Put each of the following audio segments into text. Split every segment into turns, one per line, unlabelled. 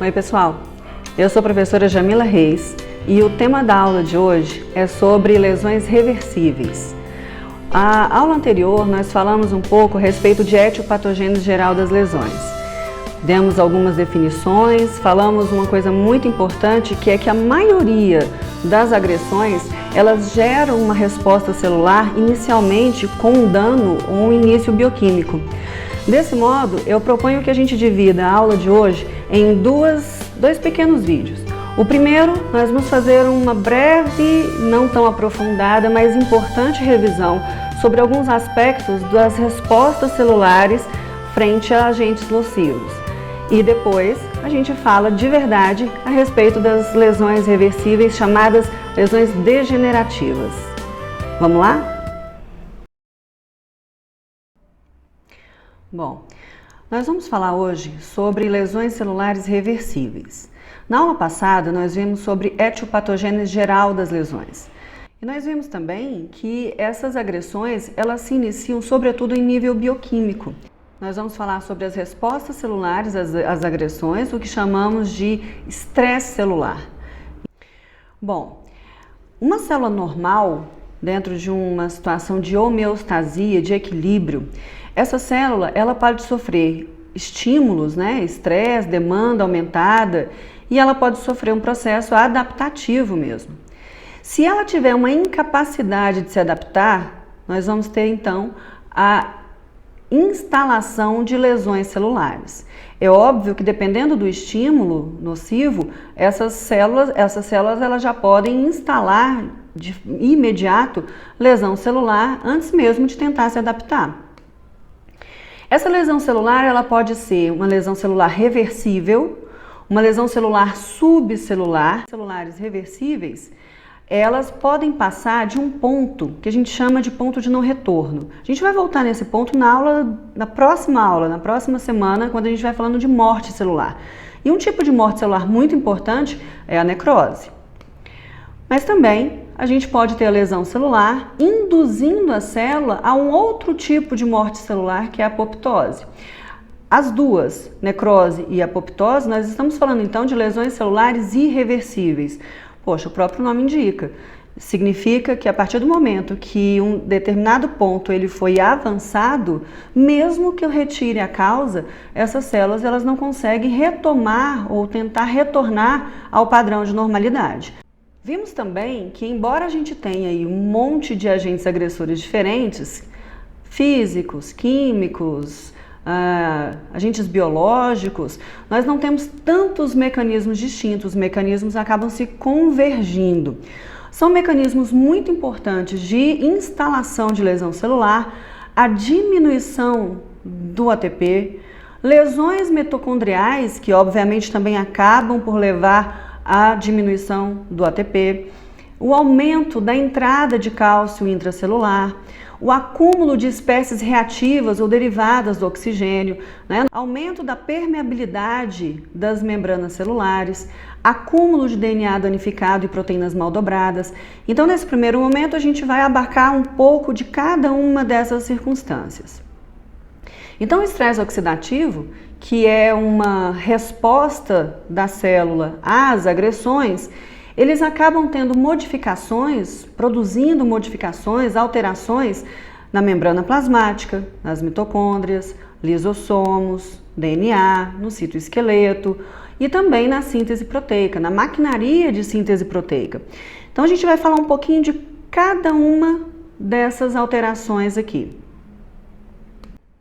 Oi pessoal, eu sou a professora Jamila Reis e o tema da aula de hoje é sobre lesões reversíveis. A aula anterior nós falamos um pouco a respeito de etiopatogênese geral das lesões. Demos algumas definições, falamos uma coisa muito importante que é que a maioria das agressões elas geram uma resposta celular inicialmente com um dano ou um início bioquímico. Desse modo, eu proponho que a gente divida a aula de hoje em dois pequenos vídeos. O primeiro, nós vamos fazer uma breve, não tão aprofundada, mas importante revisão sobre alguns aspectos das respostas celulares frente a agentes nocivos. E depois a gente fala de verdade a respeito das lesões reversíveis, chamadas lesões degenerativas. Vamos lá? Bom, nós vamos falar hoje sobre lesões celulares reversíveis. Na aula passada, nós vimos sobre etiopatogênese geral das lesões. E nós vimos também que essas agressões, elas se iniciam sobretudo em nível bioquímico. Nós vamos falar sobre as respostas celulares às agressões, o que chamamos de estresse celular. Bom, uma célula normal, dentro de uma situação de homeostasia, de equilíbrio, essa célula ela pode sofrer estímulos, estresse, demanda aumentada, e ela pode sofrer um processo adaptativo mesmo. Se ela tiver uma incapacidade de se adaptar, nós vamos ter então a instalação de lesões celulares. É óbvio que dependendo do estímulo nocivo, essas células elas já podem instalar de imediato lesão celular antes mesmo de tentar se adaptar. Essa lesão celular ela pode ser uma lesão celular reversível, uma lesão celular subcelular. Celulares reversíveis, elas podem passar de um ponto que a gente chama de ponto de não retorno. A gente vai voltar nesse ponto na próxima semana, quando a gente vai falando de morte celular. E um tipo de morte celular muito importante é a necrose. Mas também a gente pode ter a lesão celular induzindo a célula a um outro tipo de morte celular, que é a apoptose. As duas, necrose e apoptose, nós estamos falando então de lesões celulares irreversíveis. Poxa, o próprio nome indica. Significa que a partir do momento que um determinado ponto ele foi avançado, mesmo que eu retire a causa, essas células elas não conseguem retomar ou tentar retornar ao padrão de normalidade. Vimos também que, embora a gente tenha aí um monte de agentes agressores diferentes, físicos, químicos, agentes biológicos, nós não temos tantos mecanismos distintos, os mecanismos acabam se convergindo. São mecanismos muito importantes de instalação de lesão celular, a diminuição do ATP, lesões mitocondriais, que obviamente também acabam por levar à diminuição do ATP, o aumento da entrada de cálcio intracelular, o acúmulo de espécies reativas ou derivadas do oxigênio, aumento da permeabilidade das membranas celulares, acúmulo de DNA danificado e proteínas mal dobradas. Então, nesse primeiro momento, a gente vai abarcar um pouco de cada uma dessas circunstâncias. Então, o estresse oxidativo, que é uma resposta da célula às agressões, eles acabam tendo modificações, produzindo modificações, alterações na membrana plasmática, nas mitocôndrias, lisossomos, DNA, no citoesqueleto e também na síntese proteica, na maquinaria de síntese proteica. Então a gente vai falar um pouquinho de cada uma dessas alterações aqui.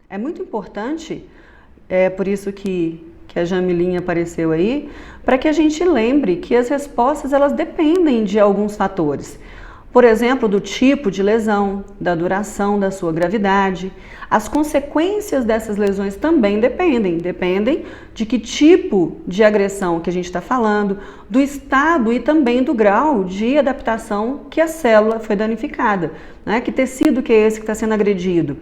É muito importante, por isso que a Jamilinha apareceu aí, para que a gente lembre que as respostas elas dependem de alguns fatores. Por exemplo, do tipo de lesão, da duração da sua gravidade. As consequências dessas lesões também dependem de que tipo de agressão que a gente está falando, do estado e também do grau de adaptação que a célula foi danificada, que tecido que é esse que está sendo agredido.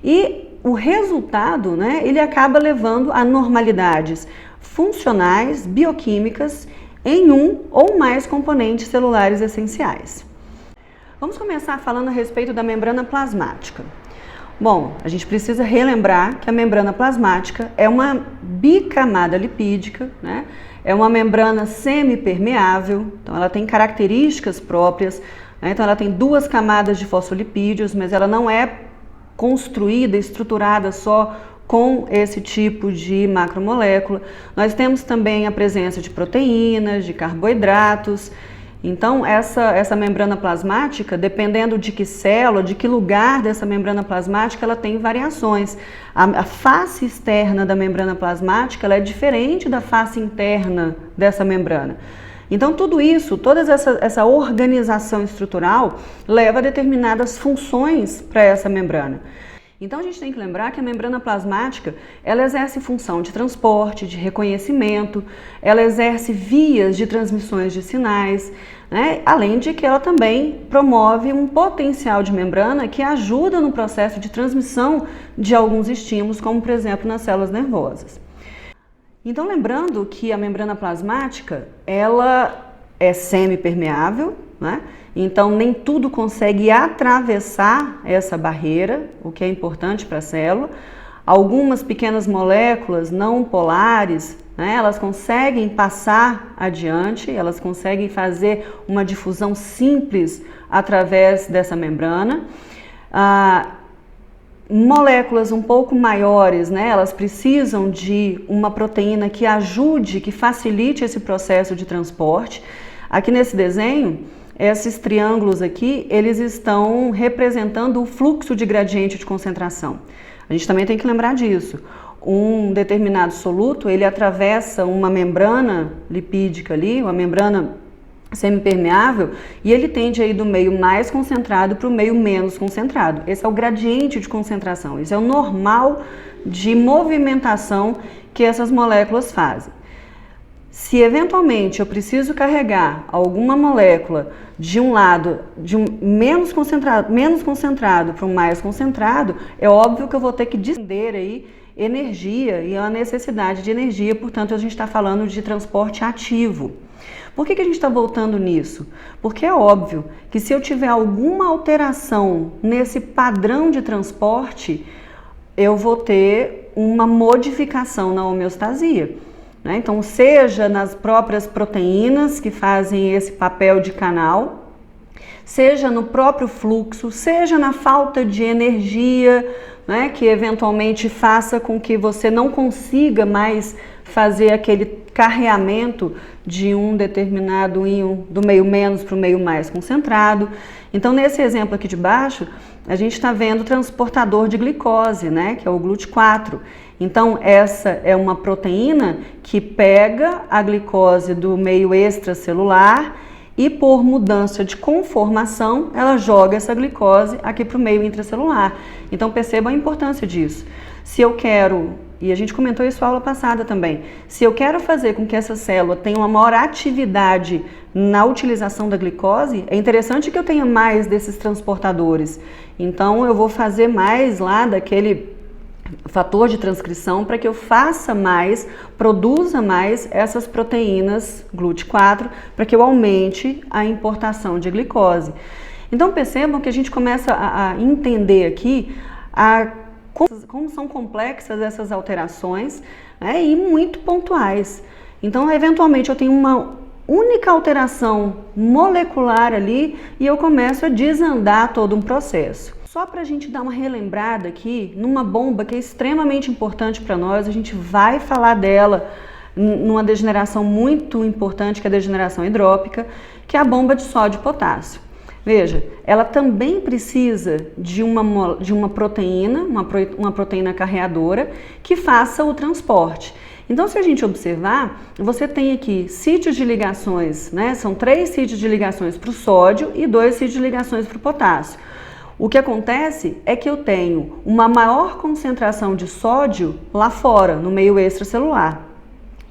E o resultado, ele acaba levando a normalidades funcionais, bioquímicas, em um ou mais componentes celulares essenciais. Vamos começar falando a respeito da membrana plasmática. Bom, a gente precisa relembrar que a membrana plasmática é uma bicamada lipídica, É uma membrana semipermeável, então ela tem características próprias, né? Então ela tem 2 camadas de fosfolipídios, mas ela não é construída, estruturada só com esse tipo de macromolécula. Nós temos também a presença de proteínas, de carboidratos. Então, essa membrana plasmática, dependendo de que célula, de que lugar dessa membrana plasmática, ela tem variações. A face externa da membrana plasmática, ela é diferente da face interna dessa membrana. Então, tudo isso, toda essa organização estrutural leva a determinadas funções para essa membrana. Então, a gente tem que lembrar que a membrana plasmática, ela exerce função de transporte, de reconhecimento, ela exerce vias de transmissões de sinais, né? Além de que ela também promove um potencial de membrana que ajuda no processo de transmissão de alguns estímulos, como, por exemplo, nas células nervosas. Então, lembrando que a membrana plasmática, ela é semipermeável, né? Então, nem tudo consegue atravessar essa barreira, o que é importante para a célula. Algumas pequenas moléculas não polares, né, elas conseguem passar adiante, elas conseguem fazer uma difusão simples através dessa membrana. Moléculas um pouco maiores, né, elas precisam de uma proteína que ajude, que facilite esse processo de transporte. Aqui nesse desenho, esses triângulos aqui, eles estão representando o fluxo de gradiente de concentração. A gente também tem que lembrar disso. Um determinado soluto, ele atravessa uma membrana lipídica ali, uma membrana semipermeável, e ele tende aí do meio mais concentrado para o meio menos concentrado. Esse é o gradiente de concentração, esse é o normal de movimentação que essas moléculas fazem. Se eventualmente eu preciso carregar alguma molécula de um lado, de um menos concentrado para um mais concentrado, é óbvio que eu vou ter que despender aí energia e a necessidade de energia, portanto a gente está falando de transporte ativo. Por que a gente está voltando nisso? Porque é óbvio que se eu tiver alguma alteração nesse padrão de transporte, eu vou ter uma modificação na homeostasia. Então, seja nas próprias proteínas que fazem esse papel de canal, seja no próprio fluxo, seja na falta de energia, né, que eventualmente faça com que você não consiga mais fazer aquele carreamento de um determinado íon do meio menos para o meio mais concentrado. Então, nesse exemplo aqui de baixo, a gente está vendo o transportador de glicose, né, que é o GLUT4. Então, essa é uma proteína que pega a glicose do meio extracelular e, por mudança de conformação, ela joga essa glicose aqui para o meio intracelular. Então, perceba a importância disso. Se eu quero, e a gente comentou isso na aula passada também, se eu quero fazer com que essa célula tenha uma maior atividade na utilização da glicose, é interessante que eu tenha mais desses transportadores. Então, eu vou fazer mais lá daquele fator de transcrição para que eu faça mais, produza mais essas proteínas GLUT4 para que eu aumente a importação de glicose. Então percebam que a gente começa a entender aqui como são complexas essas alterações, né, e muito pontuais. Então eventualmente eu tenho uma única alteração molecular ali e eu começo a desandar todo um processo. Só para a gente dar uma relembrada aqui, numa bomba que é extremamente importante para nós, a gente vai falar dela numa degeneração muito importante, que é a degeneração hidrópica, que é a bomba de sódio e potássio. Veja, ela também precisa de uma proteína, uma proteína carreadora, que faça o transporte. Então, se a gente observar, você tem aqui sítios de ligações, né? São 3 sítios de ligações para o sódio e 2 sítios de ligações para o potássio. O que acontece é que eu tenho uma maior concentração de sódio lá fora, no meio extracelular,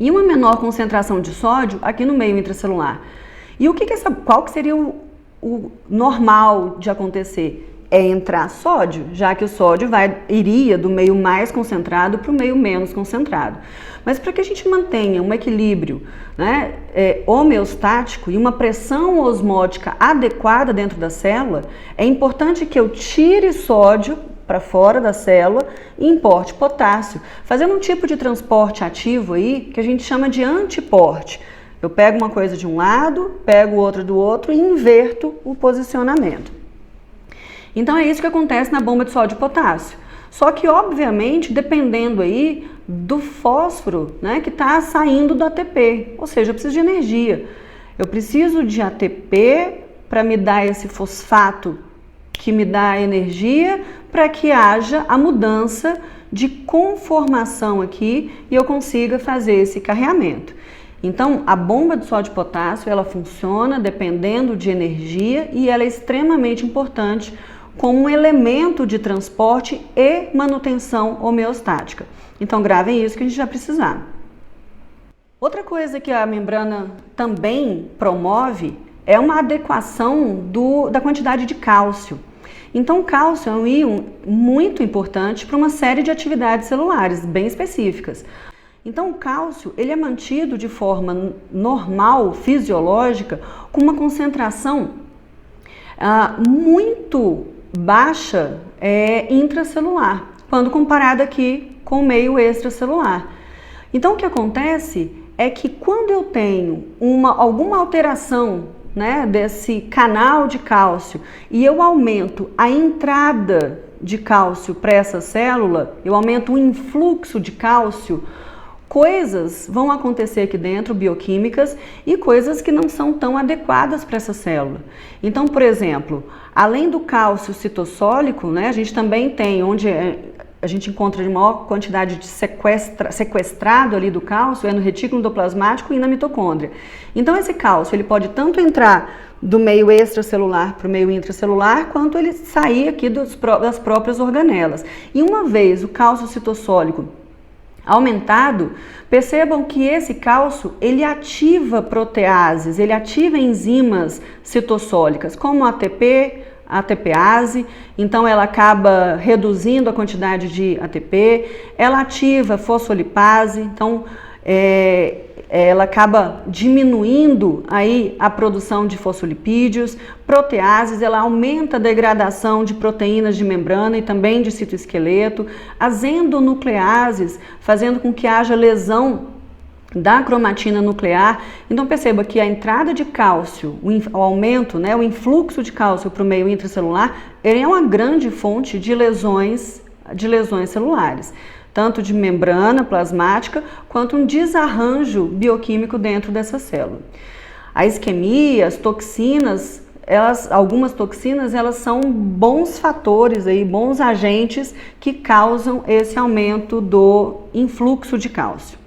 e uma menor concentração de sódio aqui no meio intracelular. E qual que seria o normal de acontecer? É entrar sódio, já que o sódio iria do meio mais concentrado para o meio menos concentrado. Mas para que a gente mantenha um equilíbrio, né, homeostático e uma pressão osmótica adequada dentro da célula, é importante que eu tire sódio para fora da célula e importe potássio, fazendo um tipo de transporte ativo aí que a gente chama de antiporte. Eu pego uma coisa de um lado, pego outra do outro e inverto o posicionamento. Então é isso que acontece na bomba de sódio e potássio. Só que, obviamente, dependendo aí do fósforo, né, que está saindo do ATP, ou seja, eu preciso de energia. Eu preciso de ATP para me dar esse fosfato que me dá energia para que haja a mudança de conformação aqui e eu consiga fazer esse carreamento. Então, a bomba de sódio e potássio, ela funciona dependendo de energia e ela é extremamente importante como um elemento de transporte e manutenção homeostática. Então, gravem isso que a gente vai precisar. Outra coisa que a membrana também promove é uma adequação da quantidade de cálcio. Então, o cálcio é um íon muito importante para uma série de atividades celulares bem específicas. Então, o cálcio ele é mantido de forma normal, fisiológica, com uma concentração muito baixa intracelular, quando comparado aqui com o meio extracelular. Então, o que acontece é que quando eu tenho alguma alteração, né, desse canal de cálcio e eu aumento a entrada de cálcio para essa célula, eu aumento o influxo de cálcio, coisas vão acontecer aqui dentro, bioquímicas, e coisas que não são tão adequadas para essa célula. Então, por exemplo, além do cálcio citossólico, né, a gente também tem, onde a gente encontra de maior quantidade de sequestrado ali do cálcio, é no retículo endoplasmático e na mitocôndria. Então, esse cálcio ele pode tanto entrar do meio extracelular para o meio intracelular, quanto ele sair aqui das próprias organelas. E uma vez o cálcio citossólico aumentado, percebam que esse cálcio ele ativa proteases, ele ativa enzimas citossólicas, como a ATPase, então ela acaba reduzindo a quantidade de ATP, ela ativa fosfolipase, então ela acaba diminuindo aí a produção de fosfolipídios, proteases, ela aumenta a degradação de proteínas de membrana e também de citoesqueleto, as endonucleases, fazendo com que haja lesão da cromatina nuclear. Então perceba que a entrada de cálcio, o aumento, né, o influxo de cálcio para o meio intracelular, ele é uma grande fonte de lesões celulares, tanto de membrana plasmática, quanto um desarranjo bioquímico dentro dessa célula. A isquemia, as toxinas, algumas toxinas, elas são bons fatores, aí, bons agentes que causam esse aumento do influxo de cálcio.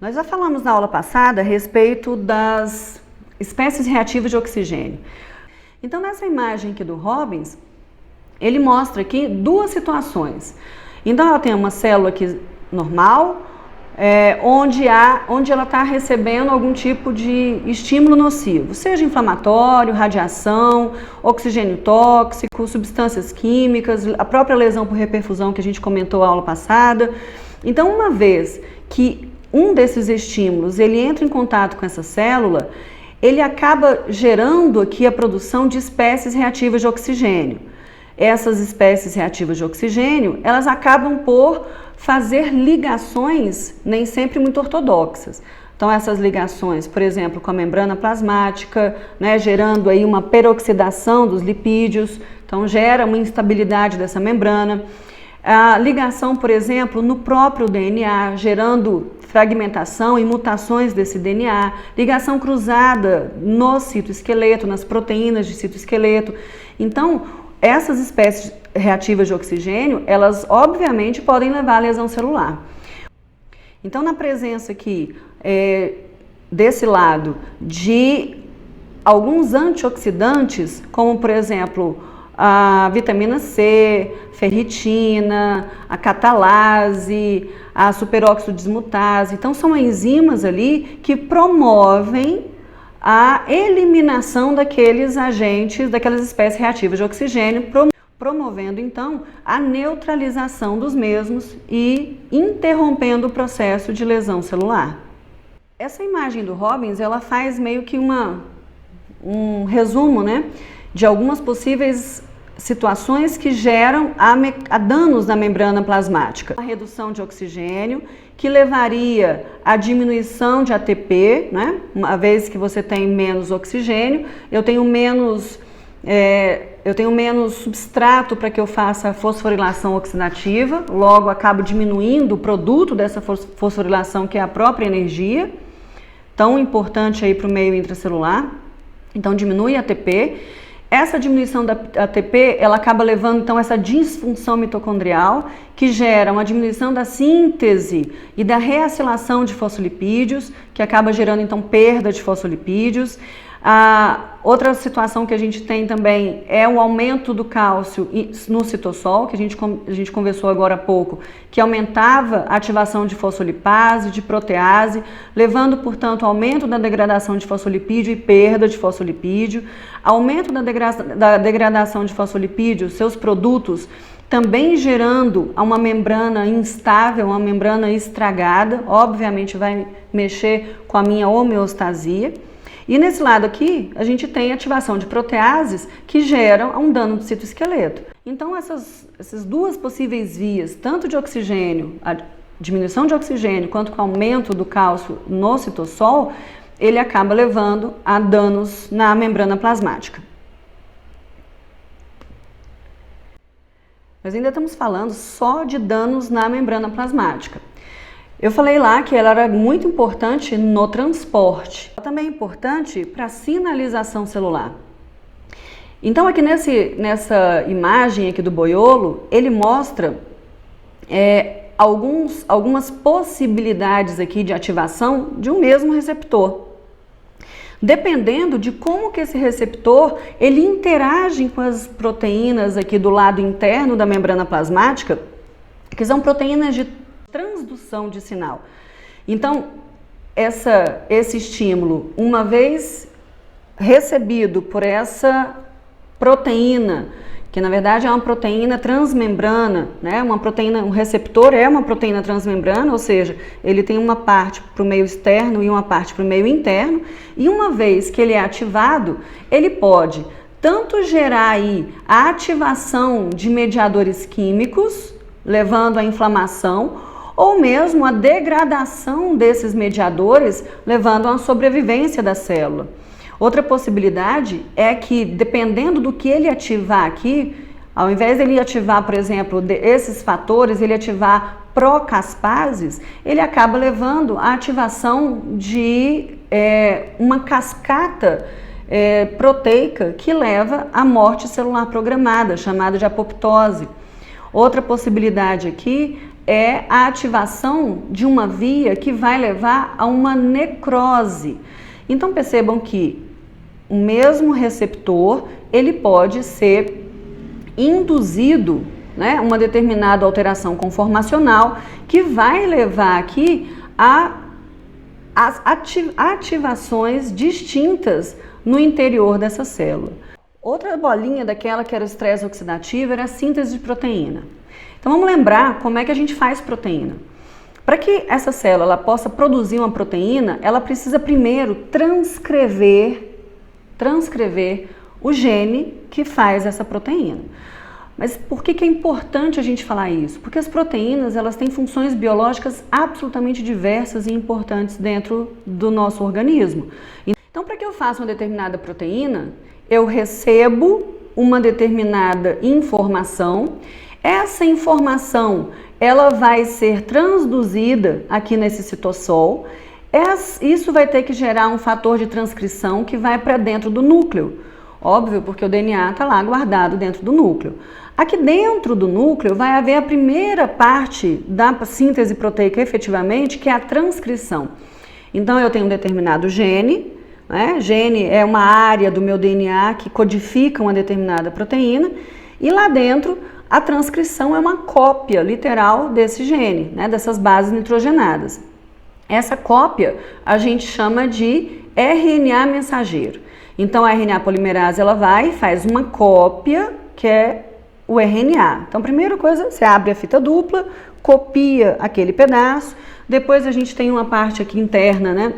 Nós já falamos na aula passada a respeito das espécies reativas de oxigênio. Então, nessa imagem aqui do Robbins, ele mostra aqui duas situações. Então, ela tem uma célula aqui normal, onde ela está recebendo algum tipo de estímulo nocivo, seja inflamatório, radiação, oxigênio tóxico, substâncias químicas, a própria lesão por reperfusão que a gente comentou na aula passada. Então, uma vez que um desses estímulos ele entra em contato com essa célula, ele acaba gerando aqui a produção de espécies reativas de oxigênio. Essas espécies reativas de oxigênio, elas acabam por fazer ligações nem sempre muito ortodoxas. Então, essas ligações, por exemplo, com a membrana plasmática, né, gerando aí uma peroxidação dos lipídios, então gera uma instabilidade dessa membrana. A ligação, por exemplo, no próprio DNA, gerando fragmentação e mutações desse DNA, ligação cruzada no citoesqueleto, nas proteínas de citoesqueleto. Então, essas espécies reativas de oxigênio, elas obviamente podem levar à lesão celular. Então, na presença aqui desse lado de alguns antioxidantes, como por exemplo a vitamina C, ferritina, a catalase, a superóxido dismutase, então são enzimas ali que promovem a eliminação daqueles agentes, daquelas espécies reativas de oxigênio, promovendo então a neutralização dos mesmos e interrompendo o processo de lesão celular. Essa imagem do Robbins, ela faz meio que um resumo, né, de algumas possíveis situações que geram a danos na membrana plasmática. A redução de oxigênio, que levaria à diminuição de ATP, né? Uma vez que você tem menos oxigênio, eu tenho menos substrato para que eu faça a fosforilação oxidativa, logo acabo diminuindo o produto dessa fosforilação, que é a própria energia, tão importante aí para o meio intracelular. Então diminui a ATP. Essa diminuição da ATP, ela acaba levando então essa disfunção mitocondrial, que gera uma diminuição da síntese e da reacilação de fosfolipídios, que acaba gerando então perda de fosfolipídios. Outra situação que a gente tem também é o aumento do cálcio no citossol, que a gente conversou agora há pouco, que aumentava a ativação de fosfolipase, de protease, levando, portanto, ao aumento da degradação de fosfolipídio e perda de fosfolipídio. Aumento da degradação de fosfolipídio, seus produtos, também gerando uma membrana instável, uma membrana estragada, obviamente vai mexer com a minha homeostasia. E nesse lado aqui, a gente tem ativação de proteases que geram um dano do citoesqueleto. Então, essas duas possíveis vias, tanto de oxigênio, a diminuição de oxigênio, quanto com o aumento do cálcio no citossol, ele acaba levando a danos na membrana plasmática. Nós ainda estamos falando só de danos na membrana plasmática. Eu falei lá que ela era muito importante no transporte. Ela também é importante para a sinalização celular. Então aqui nessa imagem aqui do boiolo, ele mostra algumas possibilidades aqui de ativação de um mesmo receptor. Dependendo de como que esse receptor ele interage com as proteínas aqui do lado interno da membrana plasmática, que são proteínas de transdução de sinal. Então, esse estímulo, uma vez recebido por essa proteína, que na verdade é uma proteína transmembrana, né? Um receptor é uma proteína transmembrana, ou seja, ele tem uma parte para o meio externo e uma parte para o meio interno, e uma vez que ele é ativado, ele pode tanto gerar aí a ativação de mediadores químicos, levando à inflamação, ou mesmo a degradação desses mediadores, levando a uma sobrevivência da célula. Outra possibilidade é que, dependendo do que ele ativar aqui, ao invés de ele ativar, por exemplo, esses fatores, ele ativar procaspases, ele acaba levando à ativação de uma cascata proteica que leva à morte celular programada, chamada de apoptose. Outra possibilidade aqui é a ativação de uma via que vai levar a uma necrose. Então percebam que o mesmo receptor, ele pode ser induzido, né, uma determinada alteração conformacional que vai levar aqui a ativações distintas no interior dessa célula. Outra bolinha daquela que era o estresse oxidativo era a síntese de proteína. Então vamos lembrar como é que a gente faz proteína. Para que essa célula ela possa produzir uma proteína, ela precisa primeiro transcrever o gene que faz essa proteína. Mas por que é importante a gente falar isso? Porque as proteínas elas têm funções biológicas absolutamente diversas e importantes dentro do nosso organismo. Então, para que eu faça uma determinada proteína, eu recebo uma determinada informação. Essa informação ela vai ser transduzida aqui nesse citossol. Isso vai ter que gerar um fator de transcrição que vai para dentro do núcleo. Óbvio, porque o DNA está lá guardado dentro do núcleo. Aqui dentro do núcleo vai haver a primeira parte da síntese proteica efetivamente, que é a transcrição. Então eu tenho um determinado gene, né? Gene é uma área do meu DNA que codifica uma determinada proteína, e lá dentro a transcrição é uma cópia literal desse gene, né? Dessas bases nitrogenadas. Essa cópia a gente chama de RNA mensageiro. Então a RNA polimerase ela vai e faz uma cópia que é o RNA. Então primeira coisa, você abre a fita dupla, copia aquele pedaço, depois a gente tem uma parte aqui interna, né?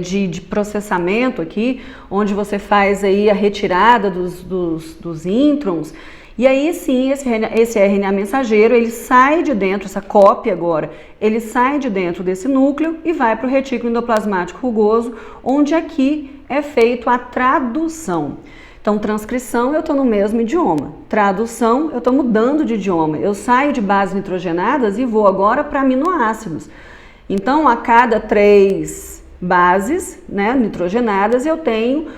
de processamento aqui, onde você faz aí a retirada dos introns. E aí sim, esse RNA mensageiro, ele sai de dentro, essa cópia agora, ele sai de dentro desse núcleo e vai para o retículo endoplasmático rugoso, onde aqui é feito a tradução. Então, transcrição, eu estou no mesmo idioma. Tradução, eu estou mudando de idioma. Eu saio de bases nitrogenadas e vou agora para aminoácidos. Então, a cada 3 bases, né, nitrogenadas, eu tenho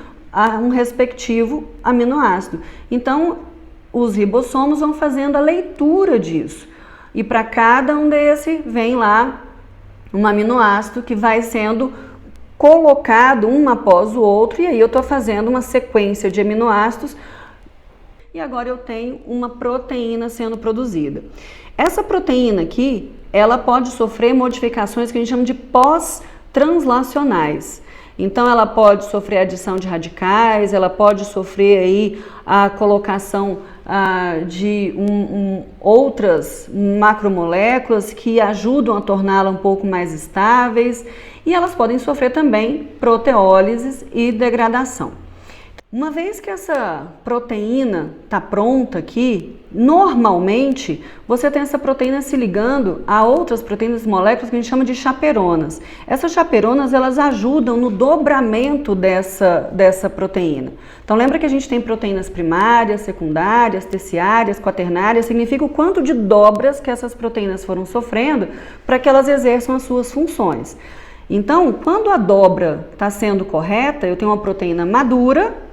um respectivo aminoácido. Então, os ribossomos vão fazendo a leitura disso. E para cada um desse vem lá um aminoácido que vai sendo colocado um após o outro, e aí eu estou fazendo uma sequência de aminoácidos e agora eu tenho uma proteína sendo produzida. Essa proteína aqui, ela pode sofrer modificações que a gente chama de pós-translacionais. Então ela pode sofrer adição de radicais, ela pode sofrer aí a colocação de outras macromoléculas que ajudam a torná-la um pouco mais estáveis, e elas podem sofrer também proteólises e degradação. Uma vez que essa proteína está pronta aqui, normalmente você tem essa proteína se ligando a outras proteínas, moléculas que a gente chama de chaperonas. Essas chaperonas, elas ajudam no dobramento dessa proteína. Então lembra que a gente tem proteínas primárias, secundárias, terciárias, quaternárias, significa o quanto de dobras que essas proteínas foram sofrendo para que elas exerçam as suas funções. Então, quando a dobra está sendo correta, eu tenho uma proteína madura,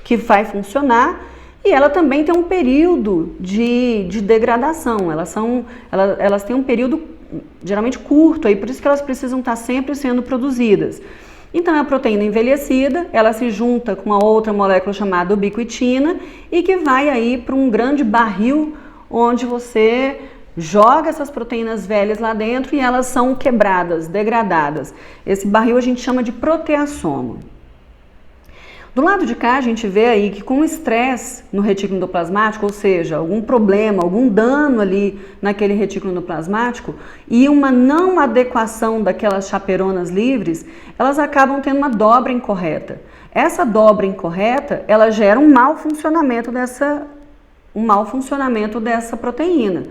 que vai funcionar, e ela também tem um período de degradação. Elas têm um período geralmente curto, aí por isso que elas precisam estar sempre sendo produzidas. Então é a proteína envelhecida, ela se junta com uma outra molécula chamada ubiquitina e que vai aí para um grande barril onde você joga essas proteínas velhas lá dentro e elas são quebradas, degradadas. Esse barril a gente chama de proteassomo. Do lado de cá a gente vê aí que com o estresse no retículo endoplasmático, ou seja, algum problema, algum dano ali naquele retículo endoplasmático e uma não adequação daquelas chaperonas livres, elas acabam tendo uma dobra incorreta. Essa dobra incorreta, ela gera um mau funcionamento dessa proteína,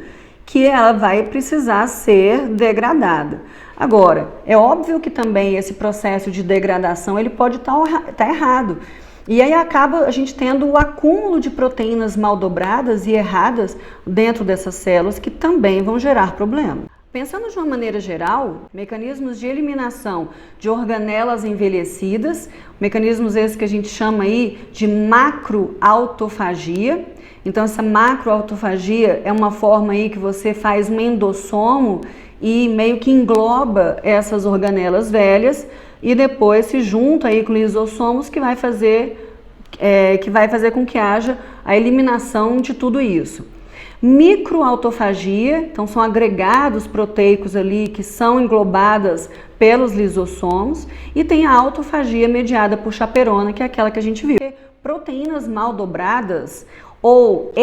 que ela vai precisar ser degradada. Agora, é óbvio que também esse processo de degradação ele pode estar errado. E aí acaba a gente tendo o acúmulo de proteínas mal dobradas e erradas dentro dessas células que também vão gerar problema. Pensando de uma maneira geral, mecanismos de eliminação de organelas envelhecidas, mecanismos esses que a gente chama aí de macroautofagia. Então essa macroautofagia é uma forma aí que você faz um endossomo e meio que engloba essas organelas velhas e depois se junta aí com lisossomos que vai fazer com que haja a eliminação de tudo isso. Microautofagia, então são agregados proteicos ali que são englobadas pelos lisossomos, e tem a autofagia mediada por chaperona, que é aquela que a gente viu. Proteínas mal dobradas ou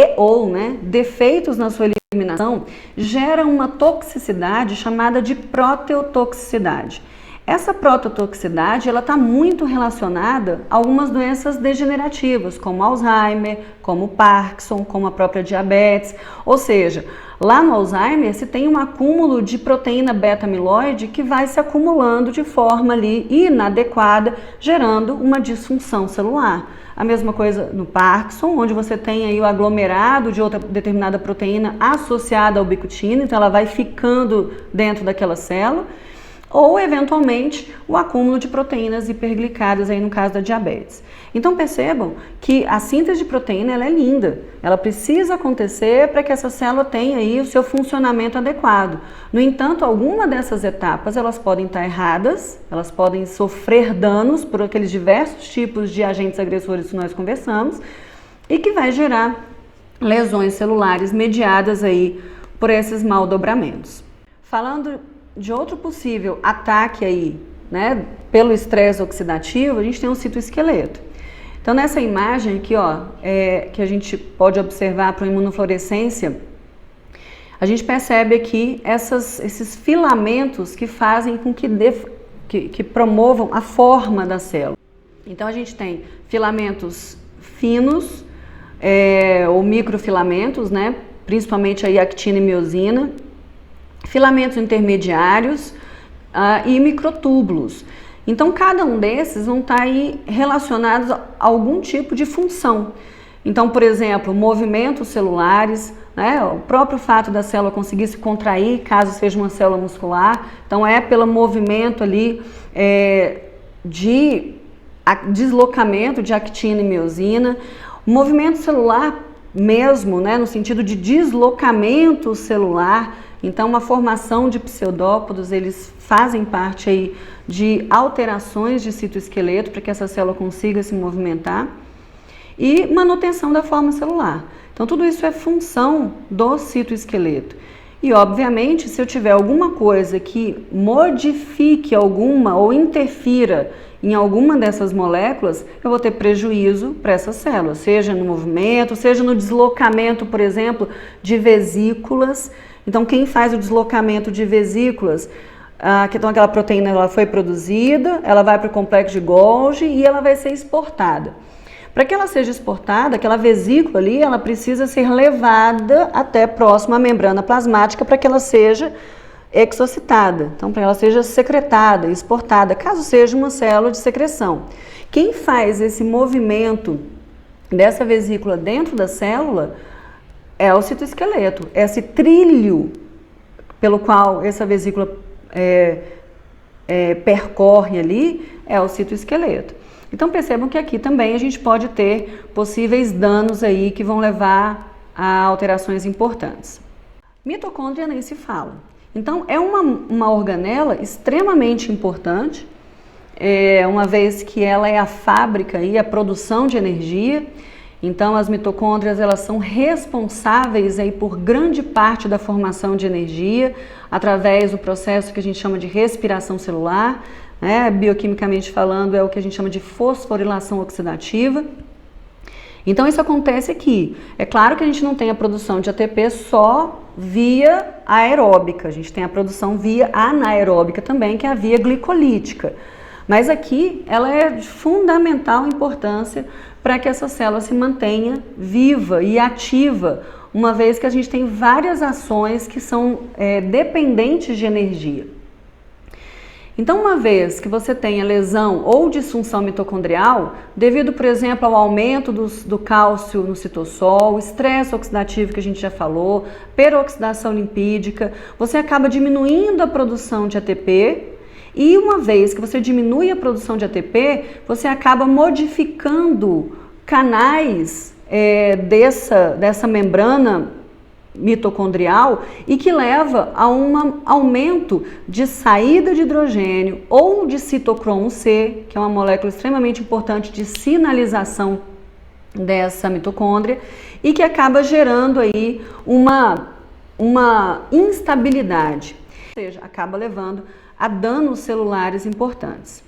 defeitos na sua eliminação geram uma toxicidade chamada de proteotoxicidade. Essa prototoxicidade ela está muito relacionada a algumas doenças degenerativas, como Alzheimer, como Parkinson, como a própria diabetes. Ou seja, lá no Alzheimer se tem um acúmulo de proteína beta-amiloide que vai se acumulando de forma ali inadequada, gerando uma disfunção celular. A mesma coisa no Parkinson, onde você tem aí o aglomerado de outra determinada proteína associada à ubiquitina, então ela vai ficando dentro daquela célula. Ou, eventualmente, o acúmulo de proteínas hiperglicadas, aí no caso da diabetes. Então, percebam que a síntese de proteína ela é linda. Ela precisa acontecer para que essa célula tenha aí o seu funcionamento adequado. No entanto, alguma dessas etapas elas podem estar erradas, elas podem sofrer danos por aqueles diversos tipos de agentes agressores que nós conversamos e que vai gerar lesões celulares mediadas aí por esses maldobramentos. Falando de outro possível ataque aí, né, pelo estresse oxidativo, a gente tem um citoesqueleto. Então nessa imagem aqui, ó, que a gente pode observar para a imunofluorescência, a gente percebe aqui esses filamentos que fazem com que que promovam a forma da célula. Então a gente tem filamentos finos, ou microfilamentos, né? Principalmente aí actina e miosina, filamentos intermediários e microtúbulos. Então cada um desses vão estar aí relacionados a algum tipo de função. Então, por exemplo, movimentos celulares, né? O próprio fato da célula conseguir se contrair, caso seja uma célula muscular, então é pelo movimento ali de deslocamento de actina e miosina. O movimento celular mesmo, né, no sentido de deslocamento celular, então a formação de pseudópodos, eles fazem parte aí de alterações de citoesqueleto para que essa célula consiga se movimentar, e manutenção da forma celular. Então tudo isso é função do citoesqueleto. E obviamente, se eu tiver alguma coisa que modifique alguma ou interfira em alguma dessas moléculas, eu vou ter prejuízo para essas células, seja no movimento, seja no deslocamento, por exemplo, de vesículas. Então, quem faz o deslocamento de vesículas, então aquela proteína ela foi produzida, ela vai para o complexo de Golgi e ela vai ser exportada. Para que ela seja exportada, aquela vesícula ali, ela precisa ser levada até próximo à membrana plasmática para que ela seja exocitada, então para que ela seja secretada, exportada, caso seja uma célula de secreção. Quem faz esse movimento dessa vesícula dentro da célula é o citoesqueleto, esse trilho pelo qual essa vesícula percorre ali é o citoesqueleto. Então percebam que aqui também a gente pode ter possíveis danos aí que vão levar a alterações importantes. Mitocôndria nem se fala. Então é uma organela extremamente importante, uma vez que ela é a fábrica e a produção de energia. Então as mitocôndrias elas são responsáveis aí por grande parte da formação de energia através do processo que a gente chama de respiração celular. Bioquimicamente falando, é o que a gente chama de fosforilação oxidativa. Então isso acontece aqui. É claro que a gente não tem a produção de ATP só via aeróbica, a gente tem a produção via anaeróbica também, que é a via glicolítica. Mas aqui ela é de fundamental importância para que essa célula se mantenha viva e ativa, uma vez que a gente tem várias ações que são dependentes de energia. Então, uma vez que você tenha lesão ou disfunção mitocondrial, devido, por exemplo, ao aumento do cálcio no citossol, estresse oxidativo que a gente já falou, peroxidação lipídica, você acaba diminuindo a produção de ATP e uma vez que você diminui a produção de ATP, você acaba modificando canais dessa membrana mitocondrial e que leva a um aumento de saída de hidrogênio ou de citocromo C, que é uma molécula extremamente importante de sinalização dessa mitocôndria e que acaba gerando aí uma instabilidade, ou seja, acaba levando a danos celulares importantes.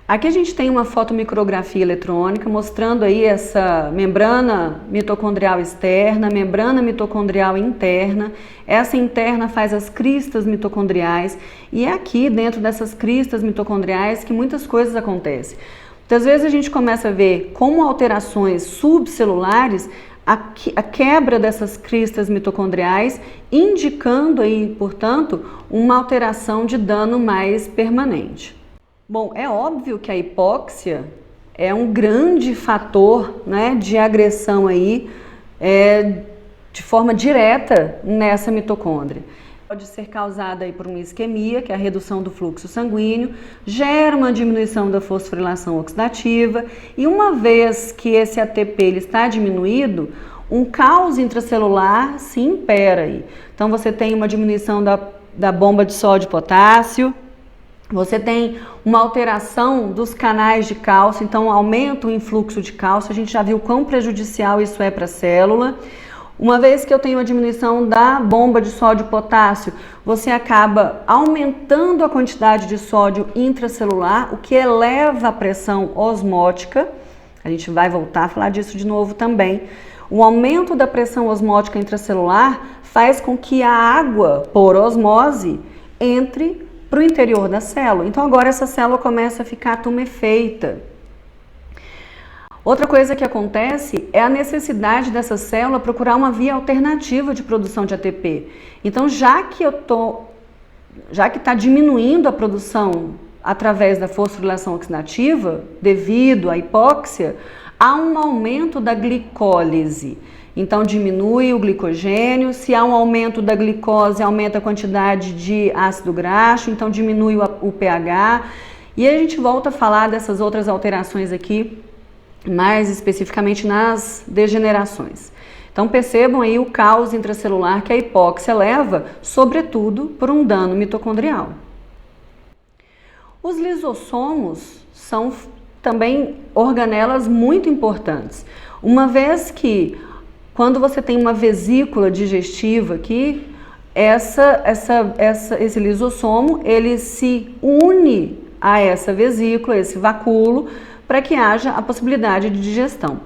Aqui a gente tem uma fotomicrografia eletrônica mostrando aí essa membrana mitocondrial externa, membrana mitocondrial interna. Essa interna faz as cristas mitocondriais e é aqui dentro dessas cristas mitocondriais que muitas coisas acontecem. Muitas vezes a gente começa a ver como alterações subcelulares a quebra dessas cristas mitocondriais, indicando aí, portanto, uma alteração de dano mais permanente. Bom, é óbvio que a hipóxia é um grande fator, né, de agressão aí, de forma direta nessa mitocôndria. Pode ser causada aí por uma isquemia, que é a redução do fluxo sanguíneo, gera uma diminuição da fosforilação oxidativa e uma vez que esse ATP ele está diminuído, um caos intracelular se impera aí. Então você tem uma diminuição da bomba de sódio e potássio, você tem uma alteração dos canais de cálcio, então aumenta o influxo de cálcio, a gente já viu quão prejudicial isso é para a célula. Uma vez que eu tenho a diminuição da bomba de sódio e potássio, você acaba aumentando a quantidade de sódio intracelular, o que eleva a pressão osmótica. A gente vai voltar a falar disso de novo também. O aumento da pressão osmótica intracelular faz com que a água, por osmose, entre para o interior da célula. Então agora essa célula começa a ficar tumefeita. Outra coisa que acontece é a necessidade dessa célula procurar uma via alternativa de produção de ATP. Então já que está diminuindo a produção através da fosforilação oxidativa, devido à hipóxia, há um aumento da glicólise. Então diminui o glicogênio, se há um aumento da glicose, aumenta a quantidade de ácido graxo, então diminui o pH. E a gente volta a falar dessas outras alterações aqui, mais especificamente nas degenerações. Então percebam aí o caos intracelular que a hipóxia leva, sobretudo por um dano mitocondrial. Os lisossomos são também organelas muito importantes, uma vez que quando você tem uma vesícula digestiva aqui, esse lisossomo ele se une a essa vesícula, esse vacúolo, para que haja a possibilidade de digestão.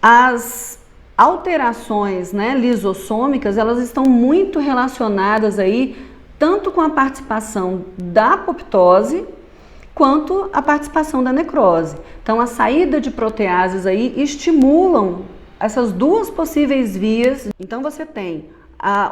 As alterações, lisossômicas, elas estão muito relacionadas aí tanto com a participação da apoptose quanto a participação da necrose. Então a saída de proteases aí estimulam essas duas possíveis vias. Então você tem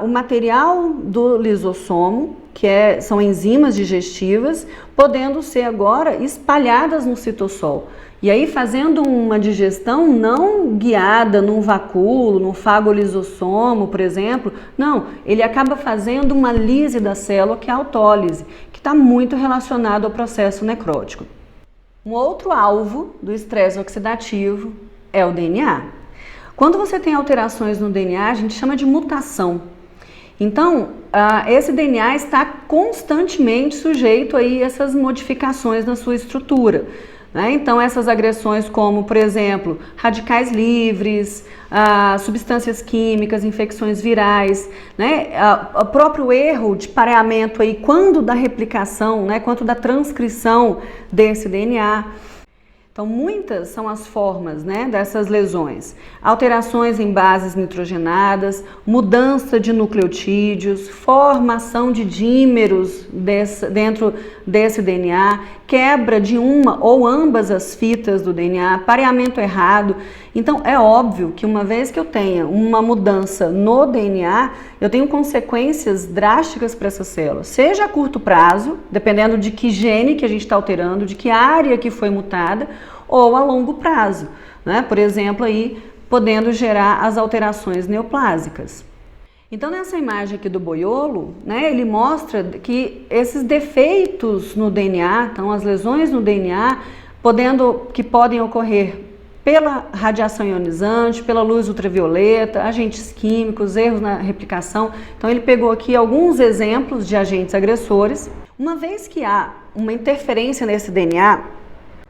o material do lisossomo, que são enzimas digestivas, podendo ser agora espalhadas no citossol. E aí fazendo uma digestão não guiada num vacúolo, num fagolisossomo, por exemplo, não, ele acaba fazendo uma lise da célula, que é a autólise, que está muito relacionado ao processo necrótico. Um outro alvo do estresse oxidativo é o DNA. Quando você tem alterações no DNA, a gente chama de mutação. Então, esse DNA está constantemente sujeito aí a essas modificações na sua estrutura. Então, essas agressões como, por exemplo, radicais livres, substâncias químicas, infecções virais, o próprio erro de pareamento aí, quando da replicação, quanto da transcrição desse DNA. Então, muitas são as formas dessas lesões. Alterações em bases nitrogenadas, mudança de nucleotídeos, formação de dímeros dentro desse DNA, quebra de uma ou ambas as fitas do DNA, pareamento errado. Então, é óbvio que uma vez que eu tenha uma mudança no DNA, eu tenho consequências drásticas para essa célula, seja a curto prazo, dependendo de que gene que a gente está alterando, de que área que foi mutada, ou a longo prazo, por exemplo, aí, podendo gerar as alterações neoplásicas. Então, nessa imagem aqui do boiolo, ele mostra que esses defeitos no DNA, então as lesões no DNA, que podem ocorrer pela radiação ionizante, pela luz ultravioleta, agentes químicos, erros na replicação. Então, ele pegou aqui alguns exemplos de agentes agressores. Uma vez que há uma interferência nesse DNA,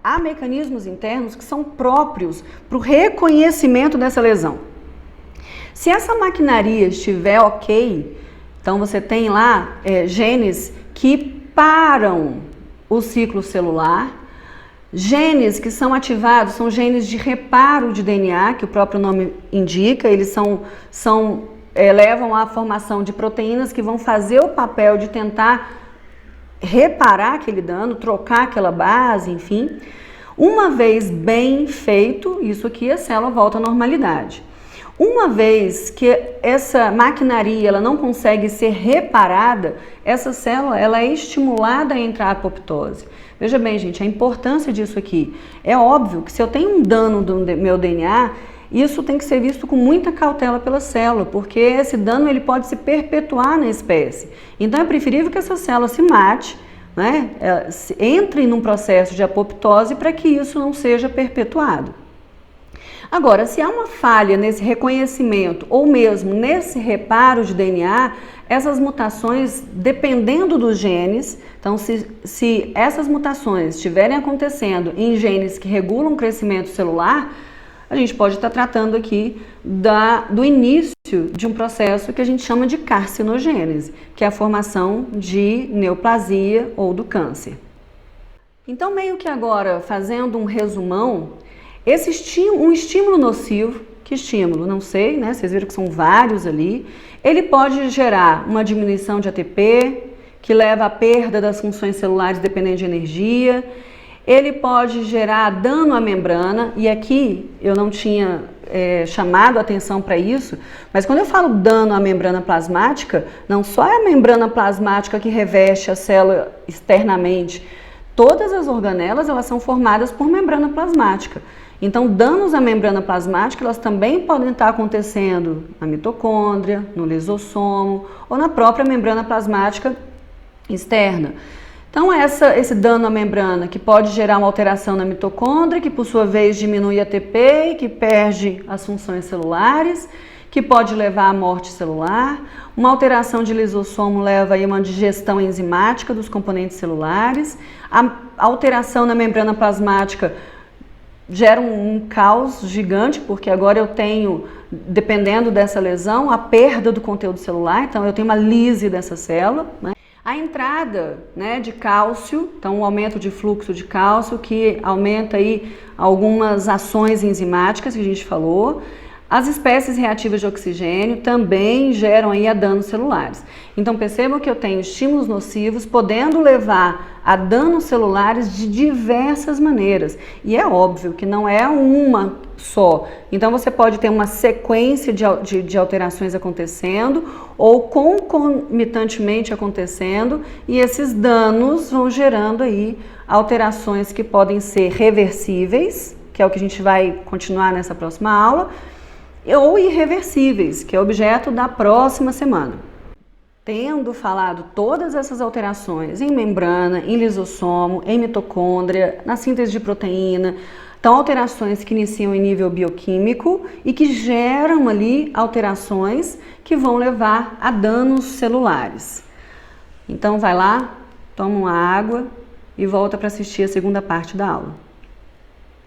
há mecanismos internos que são próprios para o reconhecimento dessa lesão. Se essa maquinaria estiver ok, então você tem lá genes que param o ciclo celular, genes que são ativados, são genes de reparo de DNA, que o próprio nome indica, eles levam à formação de proteínas que vão fazer o papel de tentar reparar aquele dano, trocar aquela base, enfim. Uma vez bem feito, isso aqui, a célula volta à normalidade. Uma vez que essa maquinaria ela não consegue ser reparada, essa célula ela é estimulada a entrar em apoptose. Veja bem, gente, a importância disso aqui. É óbvio que se eu tenho um dano do meu DNA, isso tem que ser visto com muita cautela pela célula, porque esse dano ele pode se perpetuar na espécie. Então é preferível que essa célula se mate, entre num processo de apoptose para que isso não seja perpetuado. Agora, se há uma falha nesse reconhecimento ou mesmo nesse reparo de DNA, essas mutações, dependendo dos genes, então se essas mutações estiverem acontecendo em genes que regulam o crescimento celular, a gente pode estar tratando aqui do início de um processo que a gente chama de carcinogênese, que é a formação de neoplasia ou do câncer. Então, meio que agora, fazendo um resumão, um estímulo nocivo, que estímulo? Não sei, Vocês viram que são vários ali. Ele pode gerar uma diminuição de ATP, que leva à perda das funções celulares dependentes de energia. Ele pode gerar dano à membrana, e aqui eu não tinha chamado a atenção para isso, mas quando eu falo dano à membrana plasmática, não só é a membrana plasmática que reveste a célula externamente, todas as organelas elas são formadas por membrana plasmática. Então, danos à membrana plasmática, elas também podem estar acontecendo na mitocôndria, no lisossomo ou na própria membrana plasmática externa. Então, esse dano à membrana que pode gerar uma alteração na mitocôndria, que por sua vez diminui a ATP e que perde as funções celulares, que pode levar à morte celular. Uma alteração de lisossomo leva a uma digestão enzimática dos componentes celulares. A alteração na membrana plasmática gera um caos gigante, porque agora eu tenho, dependendo dessa lesão, a perda do conteúdo celular, então eu tenho uma lise dessa célula, né? A entrada, né, de cálcio, então um aumento de fluxo de cálcio que aumenta aí algumas ações enzimáticas que a gente falou. As espécies reativas de oxigênio também geram aí a danos celulares. Então percebam que eu tenho estímulos nocivos podendo levar a danos celulares de diversas maneiras. E é óbvio que não é uma só. Então você pode ter uma sequência de alterações acontecendo ou concomitantemente acontecendo, e esses danos vão gerando aí alterações que podem ser reversíveis, que é o que a gente vai continuar nessa próxima aula, ou irreversíveis, que é objeto da próxima semana. Tendo falado todas essas alterações em membrana, em lisossomo, em mitocôndria, na síntese de proteína, então alterações que iniciam em nível bioquímico e que geram ali alterações que vão levar a danos celulares. Então vai lá, toma uma água e volta para assistir a segunda parte da aula.